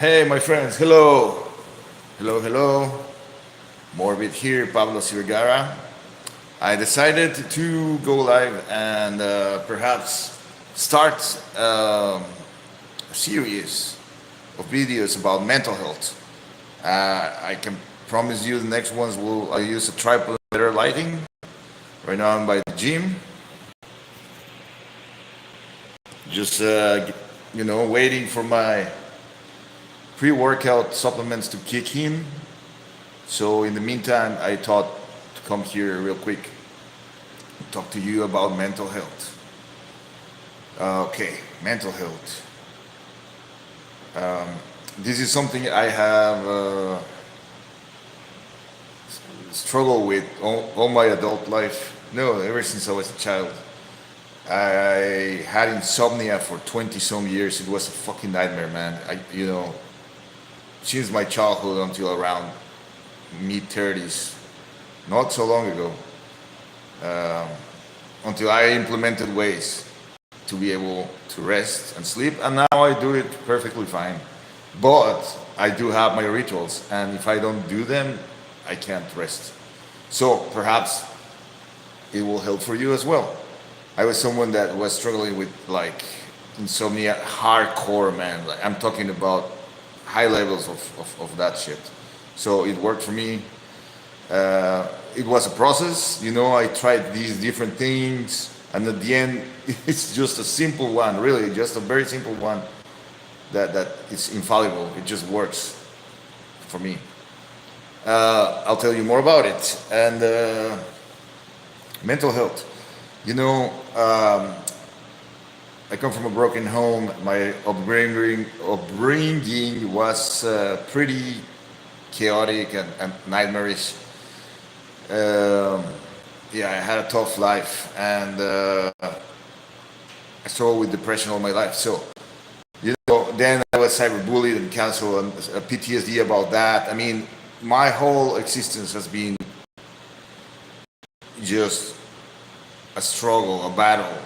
Hey, my friends, hello. Hello, hello. Morbid here, Pablo Sirgara. I decided to go live and perhaps start a series of videos about mental health. I can promise you the next ones will I use a tripod and better lighting. Right now I'm by the gym, just waiting for my pre-workout supplements to kick in. So in the meantime, I thought to come here real quick and talk to you about mental health. Okay, mental health. This is something I have struggled with all my adult life. No, ever since I was a child. I had insomnia for 20 some years. It was a fucking nightmare, man. Since my childhood until around mid 30s, not so long ago, until I implemented ways to be able to rest and sleep, and now I do it perfectly fine. But I do have my rituals, and if I don't do them, I can't rest. So perhaps it will help for you as well. I was someone that was struggling with like insomnia, hardcore, man. Like I'm talking about high levels of that shit. So it worked for me. It was a process, I tried these different things, and at the end, it's just a simple one, really, just a very simple one that is infallible. It just works for me. I'll tell you more about it. And mental health. You know, I come from a broken home. My upbringing was pretty chaotic and nightmarish. Um, yeah, I had a tough life, and I struggled with depression all my life. So, then I was cyberbullied and canceled and PTSD about that. I mean, my whole existence has been just a struggle, a battle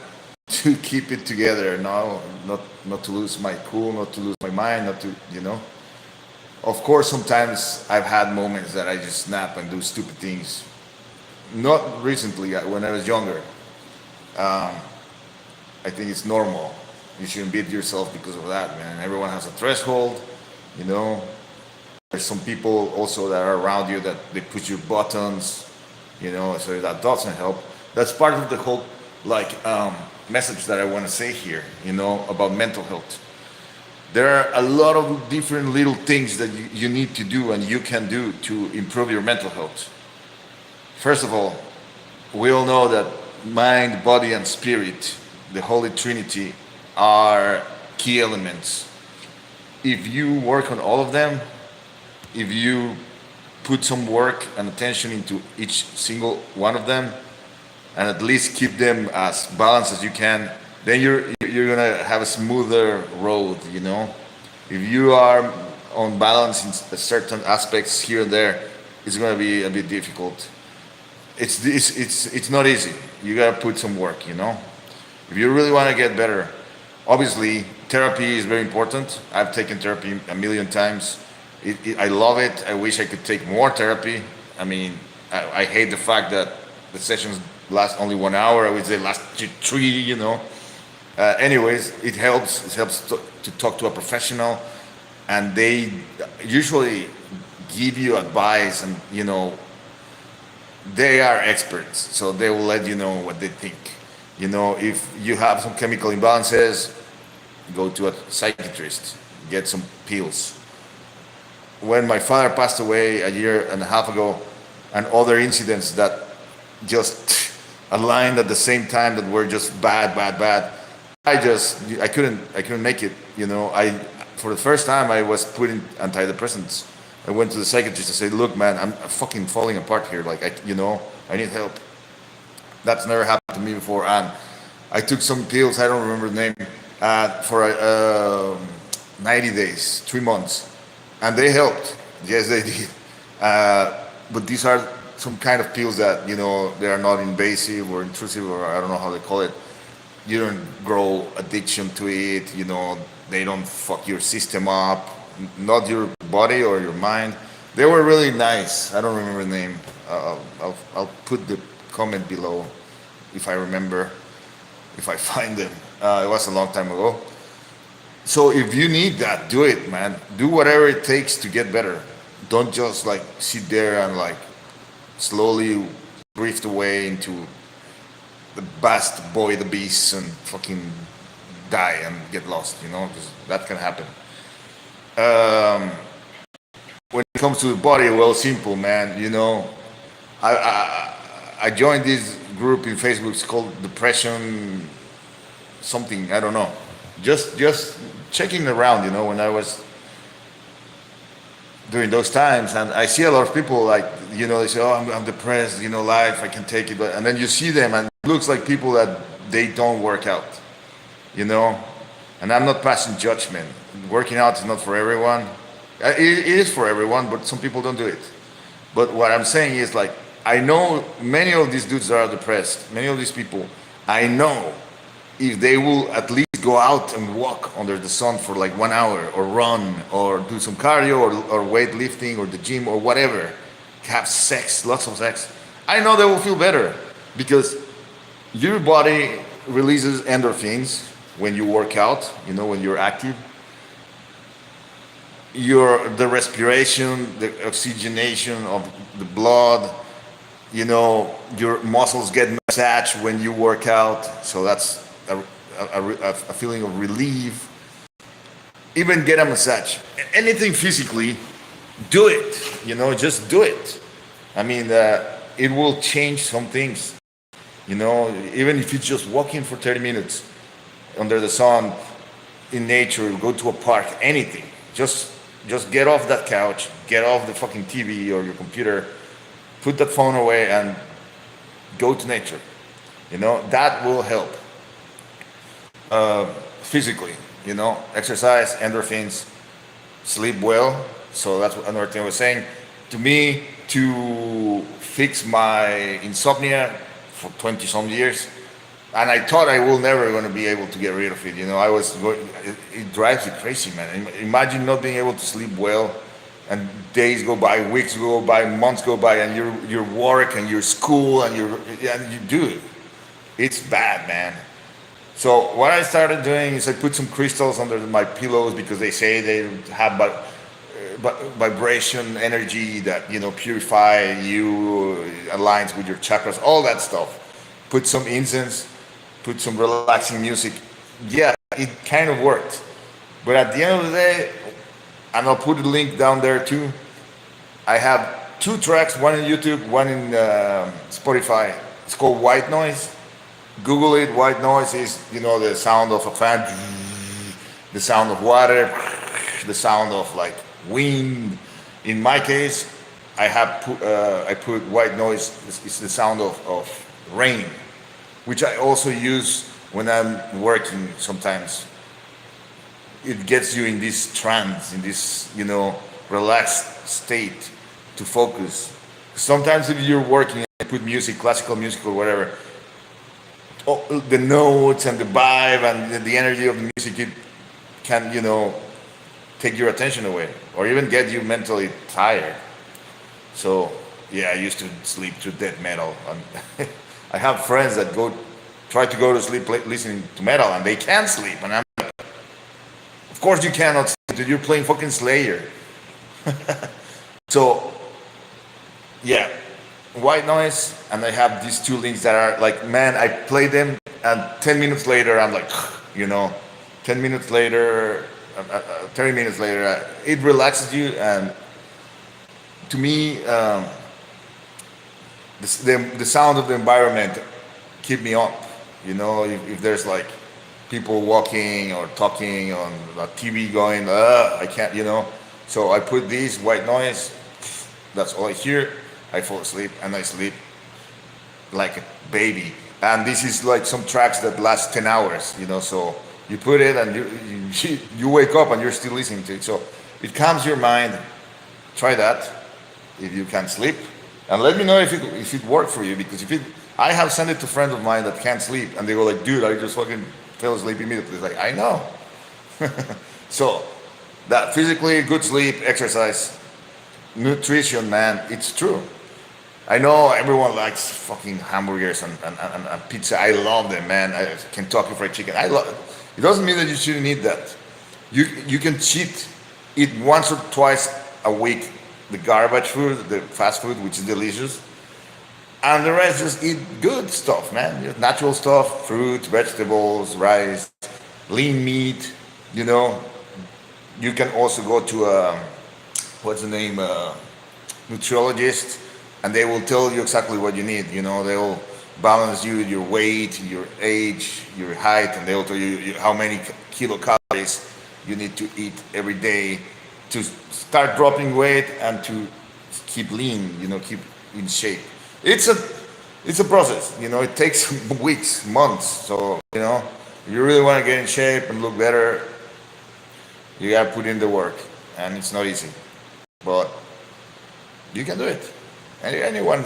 to keep it together. No, not to lose my cool, not to lose my mind, not to. Of course, sometimes I've had moments that I just snap and do stupid things. Not recently, when I was younger. I think it's normal. You shouldn't beat yourself because of that, man. Everyone has a threshold, you know. There's some people also that are around you that they push your buttons, so that doesn't help. That's part of the whole, message that I want to say here, about mental health. There are a lot of different little things that you need to do and you can do to improve your mental health. First of all, we all know that mind, body, and spirit, the Holy Trinity, are key elements. If you work on all of them, if you put some work and attention into each single one of them, and at least keep them as balanced as you can, then you're gonna have a smoother road. If you are on balance in certain aspects here and there, it's gonna be a bit difficult. It's not easy. You gotta put some work. If you really want to get better, obviously therapy is very important. I've taken therapy a million times. I love it. I wish I could take more therapy. I mean, I hate the fact that the sessions last only 1 hour. I would say last three. Anyways, it helps. It helps to talk to a professional, and they usually give you advice, and they are experts, so they will let you know what they think. If you have some chemical imbalances, go to a psychiatrist, get some pills. When my father passed away a year and a half ago, and other incidents that just aligned at the same time that were just bad, bad, bad, I couldn't make it. I for the first time I was put in antidepressants. I went to the psychiatrist and said, "Look, man, I'm fucking falling apart here. Like, I need help." That's never happened to me before, and I took some pills. I don't remember the name for 90 days, 3 months, and they helped. Yes, they did. But these are some kind of pills that they are not invasive or intrusive, or I don't know how they call it. You don't grow addiction to it. They don't fuck your system up. not your body or your mind. They were really nice. I don't remember the name. I'll put the comment below if I remember, if I find them. It was a long time ago. So if you need that, do it, man. Do whatever it takes to get better. Don't just like sit there and like slowly drift away into the vast void abyss and fucking die and get lost, you know, 'cause that can happen. Um, when it comes to the body, well, simple, man. You know, I joined this group in Facebook. It's called Depression something. I don't know. Just checking around. You know, when I was during those times, and I see a lot of people like, you know, they say, "Oh, I'm depressed. You know, life, I can take it," but and then you see them, and it looks like people that they don't work out. You know, and I'm not passing judgment. Working out is not for everyone. It is for everyone, but some people don't do it. But what I'm saying is like, I know many of these dudes that are depressed, many of these people, I know if they will at least go out and walk under the sun for like 1 hour or run or do some cardio or weightlifting or the gym or whatever, have sex, lots of sex, I know they will feel better because your body releases endorphins when you work out, you know, when you're active. The respiration, the oxygenation of the blood, you know, your muscles get massaged when you work out, so that's a feeling of relief. Even get a massage, anything physically, do it, you know, just do it. I mean, it will change some things, you know, even if it's just walking for 30 minutes under the sun in nature, go to a park, anything, just get off that couch, get off the fucking TV or your computer, put that phone away and go to nature. You know, that will help physically, you know, exercise, endorphins, sleep well. So that's what another thing I was saying. To me, to fix my insomnia for 20 some years, and I thought I will never going to be able to get rid of it. You know, it drives you crazy, man. Imagine not being able to sleep well, and days go by, weeks go by, months go by, and your work and your school and you do it. It's bad, man. So what I started doing is I put some crystals under my pillows because they say they have vibration energy that, you know, purify you, aligns with your chakras, all that stuff. Put some incense, put some relaxing music. Yeah, it kind of worked. But at the end of the day, and I'll put a link down there too, I have 2 tracks, one in YouTube, one in Spotify. It's called White Noise. Google it. White noise is, you know, the sound of a fan, the sound of water, the sound of like wind. In my case, I put white noise. It's the sound of rain, which I also use when I'm working sometimes. It gets you in this trance, in this, you know, relaxed state to focus. Sometimes if you're working and put music, classical music or whatever, the notes and the vibe and the energy of the music, it can, you know, take your attention away or even get you mentally tired. So yeah, I used to sleep to death metal. And I have friends that try to go to sleep listening to metal and they can't sleep. And I'm like, of course you cannot sleep, dude. You're playing fucking Slayer. So yeah, white noise, and I have these 2 links that are like, man, I play them, and 10 minutes later, I'm like, you know, 10 minutes later, 30 minutes later, it relaxes you, and to me, the sound of the environment keep me up. You know, if there's like people walking or talking on the TV going, I can't, you know. So I put these white noise. That's all I hear. I fall asleep and I sleep like a baby. And this is like some tracks that last 10 hours, you know. So you put it and you wake up and you're still listening to it. So it calms your mind. Try that if you can sleep, and let me know if it worked for you. Because I have sent it to friends of mine that can't sleep, and they go like, "Dude, I just fucking fell asleep immediately." It's like, I know. So That physically good sleep, exercise, nutrition, man, it's true. I know everyone likes fucking hamburgers and pizza. I love them, man. Kentucky Fried Chicken. I love. It doesn't mean that you shouldn't eat that. You can cheat, eat once or twice a week the garbage food, the fast food, which is delicious, and the rest just eat good stuff, man. Just natural stuff, fruit, vegetables, rice, lean meat. You know, you can also go to what's the name, nutriologist, and they will tell you exactly what you need. You know, they'll balance you your weight, your age, your height, and they'll tell you how many kilocalories you need to eat every day to start dropping weight and to keep lean. You know, keep in shape. It's a it's a process. You know, it takes weeks, months. So you know, if you really want to get in shape and look better, you gotta put in the work, and it's not easy, but you can do it. Anyone,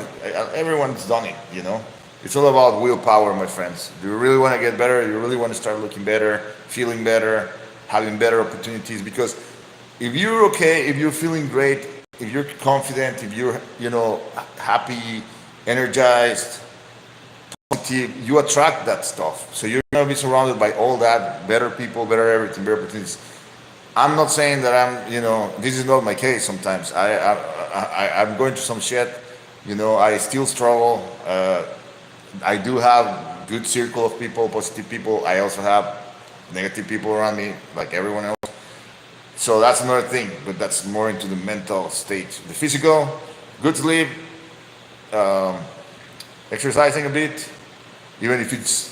everyone's done it. You know, it's all about willpower, my friends. Do you really want to get better? Do you really want to start looking better, feeling better, having better opportunities? Because if you're okay, if you're feeling great, if you're confident, if you're happy, energized, positive, you attract that stuff. So you're gonna be surrounded by all that better people, better everything, better opportunities. I'm not saying that this is not my case sometimes. I'm going through some shit. I still struggle. I do have good circle of people, positive people. I also have negative people around me, like everyone else. So that's another thing, but that's more into the mental state. The physical, good sleep, um, exercising a bit, even if it's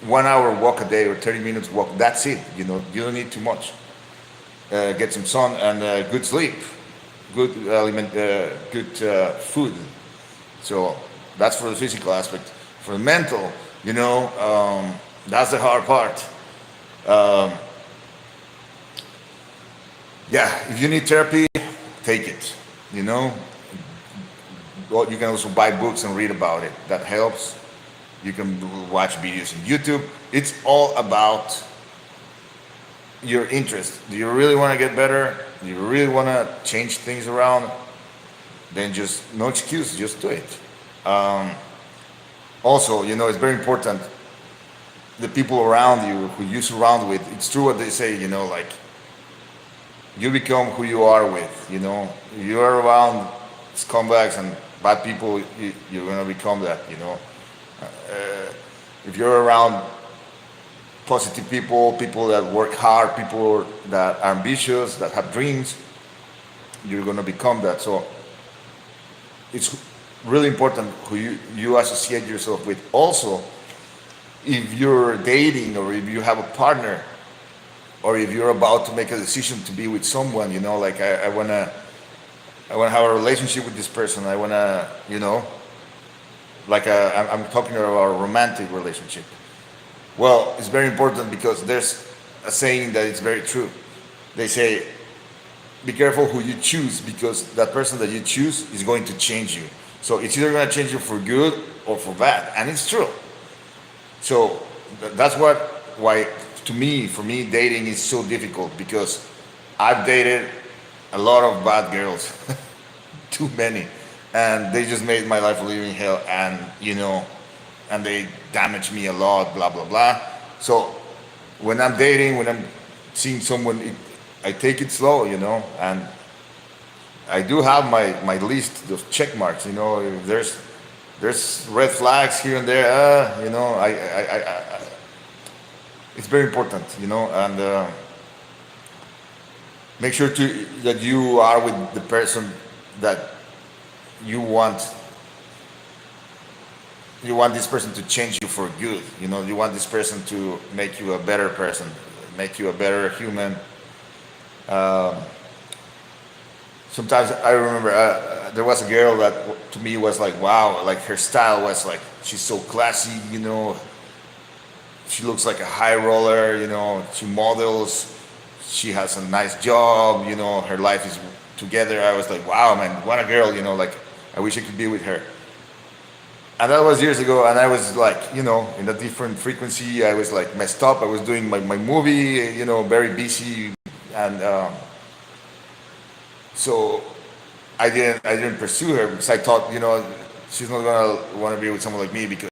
1 hour walk a day or 30 minutes walk, that's it. You don't need too much. Get some sun and good sleep, good food. So that's for the physical aspect. For the mental, that's the hard part. Um, yeah, if you need therapy, take it. You know, well, you can also buy books and read about it. That helps. You can watch videos on YouTube. It's all about your interest. Do you really want to get better? Do you really want to change things around? Then just no excuse, just do it. Um, Also, it's very important the people around you who you surround with. It's true what they say, like you become who you are with. If you're around scumbags and bad people, you're gonna become that. If you're around positive people, people that work hard, people that are ambitious, that have dreams, you're gonna become that. So it's really important who you associate yourself with. Also, if you're dating or if you have a partner or if you're about to make a decision to be with someone, like I wanna have a relationship with this person. I wanna, like I'm talking about a romantic relationship. Well, it's very important because there's a saying that is very true. They say, be careful who you choose because that person that you choose is going to change you. So it's either going to change you for good or for bad, and it's true. So that's why for me, dating is so difficult because I've dated a lot of bad girls, too many, and they just made my life a living hell, and they damaged me a lot, blah blah blah. So when I'm dating, when I'm seeing someone, I take it slow, and I do have my list of check marks. If there's red flags here and there. It's very important, and make sure that you are with the person that you want. You want this person to change you for good. You want this person to make you a better person, make you a better human. Um, Sometimes I remember there was a girl that to me was like, wow, like her style was like, she's so classy, she looks like a high roller, she models, she has a nice job, her life is together. I was like, wow, man, what a girl, like I wish I could be with her. And that was years ago, and I was like, in a different frequency. I was like messed up. I was doing my movie, very busy, and So I didn't pursue her because I thought, she's not gonna want to be with someone like me because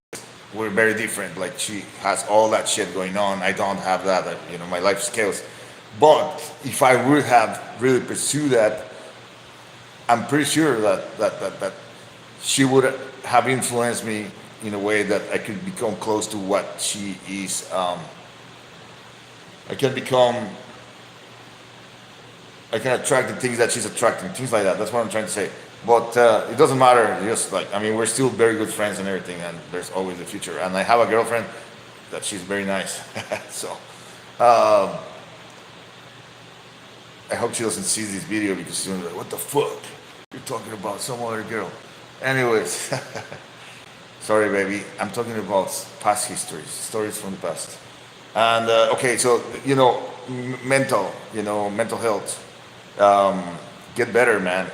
we're very different. Like she has all that shit going on. I don't have that. My life scales. But if I would have really pursued that, I'm pretty sure that she would have influenced me in a way that I could become close to what she is. I can become, I can attract the things that she's attracting, things like that. That's what I'm trying to say. But it doesn't matter. Just like, I mean, we're still very good friends and everything, and there's always the future. And I have a girlfriend that she's very nice. So um, I hope she doesn't see this video because she's gonna be like, "What the fuck? You're talking about some other girl." Anyways, sorry, baby. I'm talking about past histories, stories from the past. And okay, so mental health. Get better, man.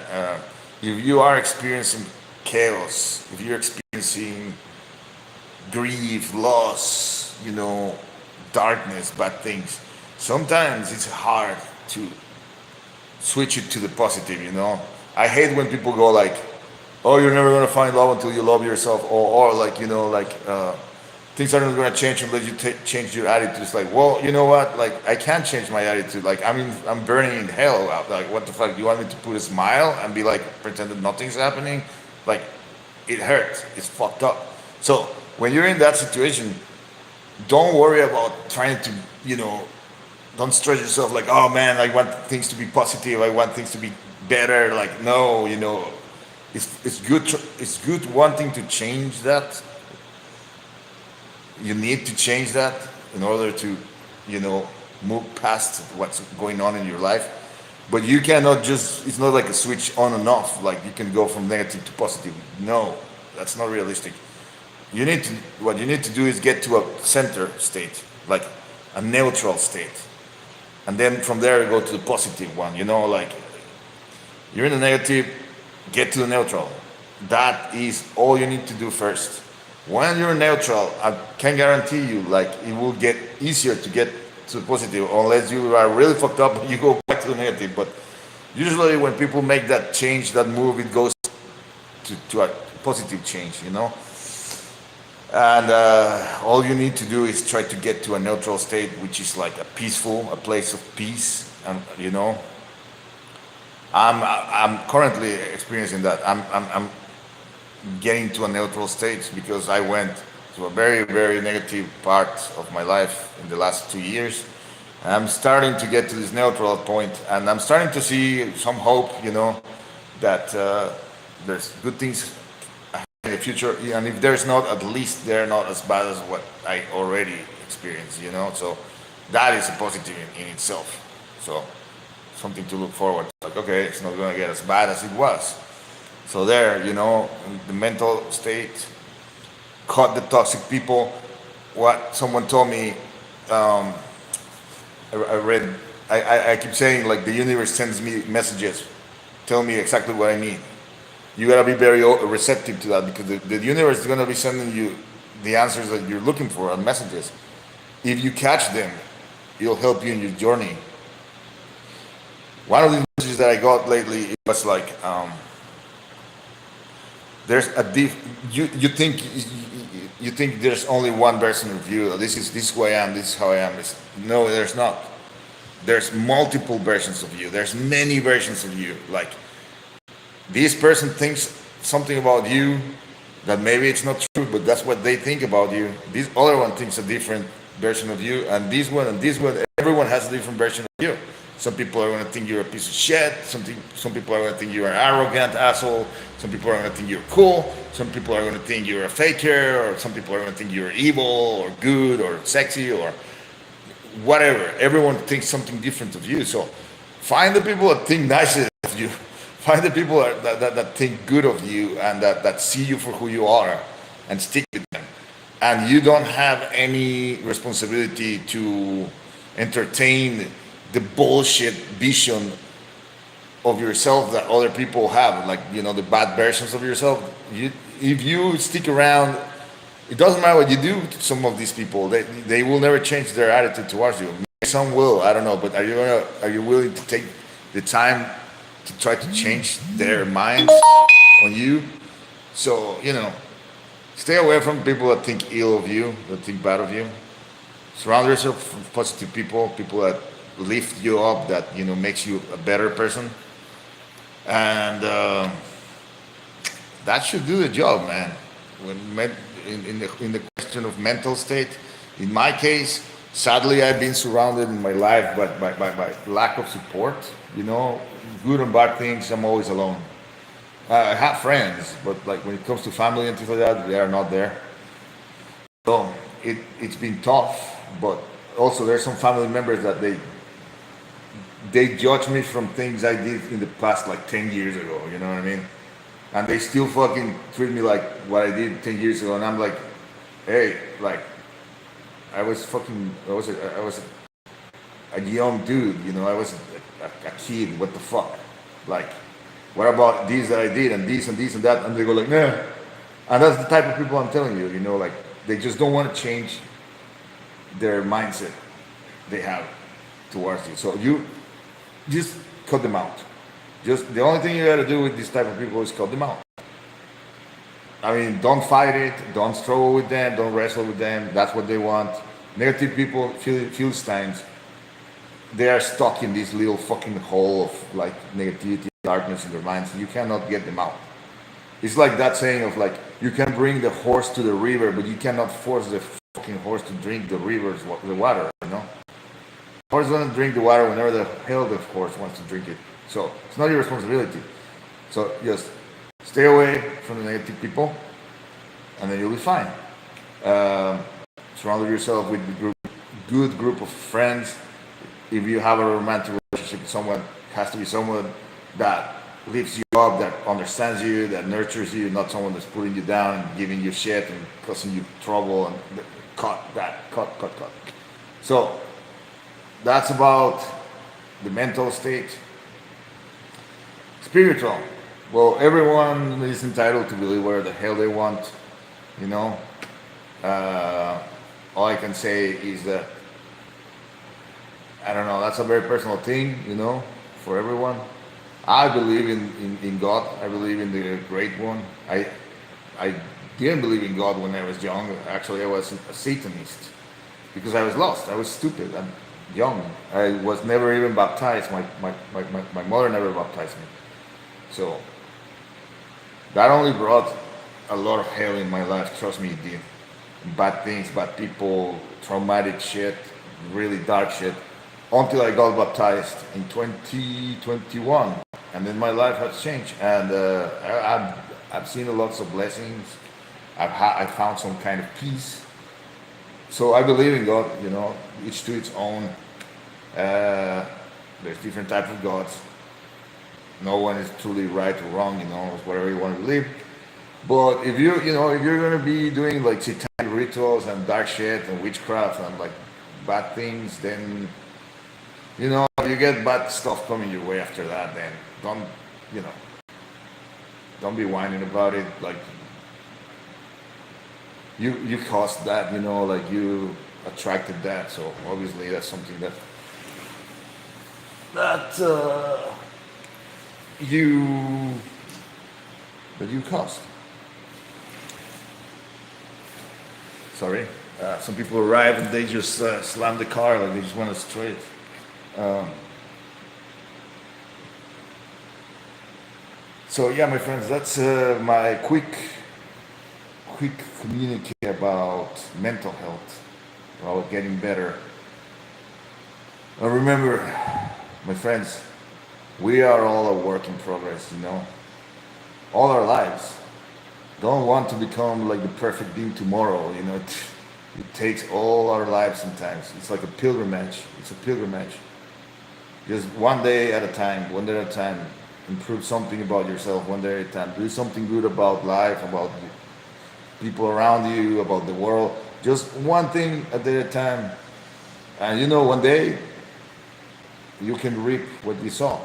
If you are experiencing chaos, if you're experiencing grief, loss, darkness, bad things, sometimes it's hard to switch it to the positive. I hate when people go like, "Oh, you're never gonna find love until you love yourself," or like, things are not gonna change unless you change your attitude. It's like, well, you know what? Like, I can't change my attitude. Like, I'm burning in hell. Like, what the fuck? You want me to put a smile and be like, pretend that nothing's happening? Like, it hurts. It's fucked up. So when you're in that situation, don't worry about trying to, don't stress yourself like, oh man, I want things to be positive. I want things to be better. Like, no, it's good. It's good wanting to change that. You need to change that in order to, you know, move past what's going on in your life. But you cannot just, it's not like a switch on and off, like you can go from negative to positive. No, that's not realistic. What you need to do is get to a center state, like a neutral state. And then from there, go to the positive one, like you're in the negative, get to the neutral. That is all you need to do first. When you're neutral, I can guarantee you, like it will get easier to get to the positive, unless you are really fucked up, you go back to the negative. But usually, when people make that change, that move, it goes to a positive change. And all you need to do is try to get to a neutral state, which is like a place of peace. And I'm currently experiencing that. I'm getting to a neutral state because I went to a very, very negative part of my life in the last 2 years. I'm starting to get to this neutral point, and I'm starting to see some hope, that there's good things in the future. And if there's not, at least they're not as bad as what I already experienced. So that is a positive in itself. So something to look forward to. Like, okay, it's not going to get as bad as it was. So there, the mental state, cut the toxic people. What someone told me, I read, I keep saying like the universe sends me messages, tell me exactly what I need. You gotta be very receptive to that, because the universe is gonna be sending you the answers that you're looking for and messages. If you catch them, it'll help you in your journey. One of the messages that I got lately, it was like, there's a you think there's only one version of you. This is who I am. This is how I am. No, there's not. There's multiple versions of you. There's many versions of you. Like, this person thinks something about you that maybe it's not true, but that's what they think about you. This other one thinks a different version of you, and this one and this one. Everyone has a different version of you. Some people are going to think you're a piece of shit. Some people are going to think you're an arrogant asshole. Some people are going to think you're cool. Some people are going to think you're a faker, or some people are going to think you're evil or good or sexy or whatever. Everyone thinks something different of you. So find the people that think nicely of you. Find the people that think good of you and that see you for who you are, and stick with them. And you don't have any responsibility to entertain the bullshit vision of yourself that other people have, like the bad versions of yourself. If you stick around, it doesn't matter what you do to some of these people. They will never change their attitude towards you. Maybe some will, I don't know. But are you willing to take the time to try to change their minds on you. So, stay away from people that think ill of you, that think bad of you. Surround yourself with positive people, people that lift you up, that makes you a better person, and that should do the job, man. In the question of mental state, in my case, sadly, I've been surrounded in my life by lack of support. You know, good and bad things. I'm always alone. I have friends, but like when it comes to family and things like that, they are not there. So it's been tough, but also there's some family members that they judge me from things I did in the past like 10 years ago, you know what I mean? And they still fucking treat me like what I did 10 years ago, and I'm like, hey, like I was a young dude, I was a kid, what the fuck? Like, what about these that I did and this and this and that? And they go like, nah. And that's the type of people I'm telling you, like they just don't want to change their mindset they have towards you. So you just cut them out. Just the only thing you gotta do with this type of people is cut them out. I mean, don't fight it, don't struggle with them, don't wrestle with them. That's what they want. Negative people, Philistines, they are stuck in this little fucking hole of like negativity, darkness in their minds. You cannot get them out. It's like that saying of like, you can bring the horse to the river, but you cannot force the fucking horse to drink the river's the water, Horse doesn't drink the water whenever the hell the horse wants to drink it. So it's not your responsibility. So just stay away from the negative people, and then you'll be fine. Um, Surround yourself with a good group of friends. If you have a romantic relationship with someone, it has to be someone that lifts you up, that understands you, that nurtures you, not someone that's putting you down and giving you shit and causing you trouble and cut. So that's about the mental state. Spiritual. Well, everyone is entitled to believe whatever the hell they want, you know. Uh, all I can say is that I don't know. That's a very personal thing, for everyone. I believe in God. I believe in the Great One. I didn't believe in God when I was young. Actually, I was a Satanist because I was lost. I was stupid. I'm young. I was never even baptized. My mother never baptized me. So that only brought a lot of hell in my life. Trust me, it did. Bad things, bad people, traumatic shit, really dark shit. Until I got baptized in 2021, and then my life has changed, and I've seen lots of blessings. I found some kind of peace. So I believe in God. Each to its own. There's different types of gods. No one is truly right or wrong. It's whatever you want to believe. But if you're gonna be doing like satanic rituals and dark shit and witchcraft and like bad things, then you get bad stuff coming your way after that. Then don't be whining about it. Like you caused that. Like you attracted that. So obviously that's something that you caused. Sorry. Some people arrive and they just slam the car, like they just want to straight. Um, so yeah, my friends, that's my quick communique about mental health, about getting better. Remember, my friends, we are all a work in progress. All our lives. Don't want to become like the perfect being tomorrow. It takes all our lives sometimes. It's like a pilgrimage. It's a pilgrimage. Just one day at a time, one day at a time. Improve something about yourself one day at a time. Do something good about life, about people around you, about the world. Just one thing a day at a time. And one day you can reap what you sow.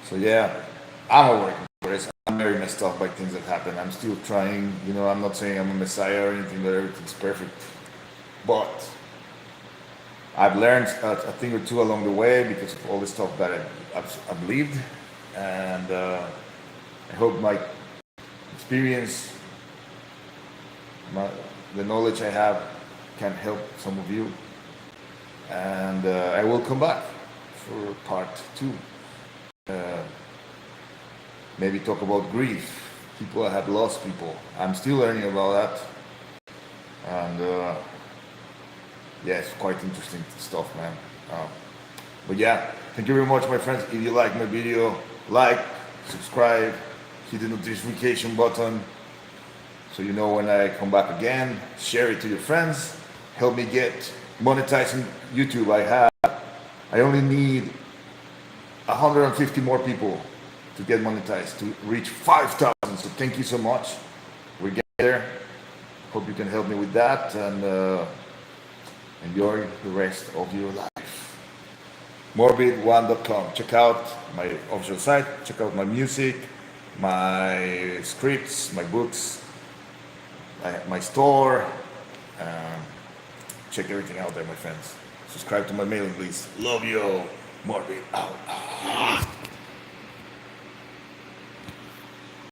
So yeah, I'm a work in progress. I'm very messed up by things that happen. I'm still trying. I'm not saying I'm a messiah or anything, that everything's perfect. But I've learned a thing or two along the way because of all the stuff that I've lived, and I hope my experience, my, the knowledge I have, can help some of you. And I will come back for part two. Uh, Maybe talk about grief. People that have lost people. I'm still learning about that, and yeah, it's quite interesting stuff, man. But yeah, thank you very much, my friends. If you like my video, like, subscribe, hit the notification button so you know when I come back again. Share it to your friends. Help me get monetizing YouTube. I only need 150 more people to get monetized to reach 5,000. So thank you so much. We're getting there. Hope you can help me with that, and enjoy the rest of your life. Morbid1.com. Check out my official site. Check out my music, my scripts, my books, my store. Um, Check everything out there, my friends. Subscribe to my mailing list. Love you. Morbid out.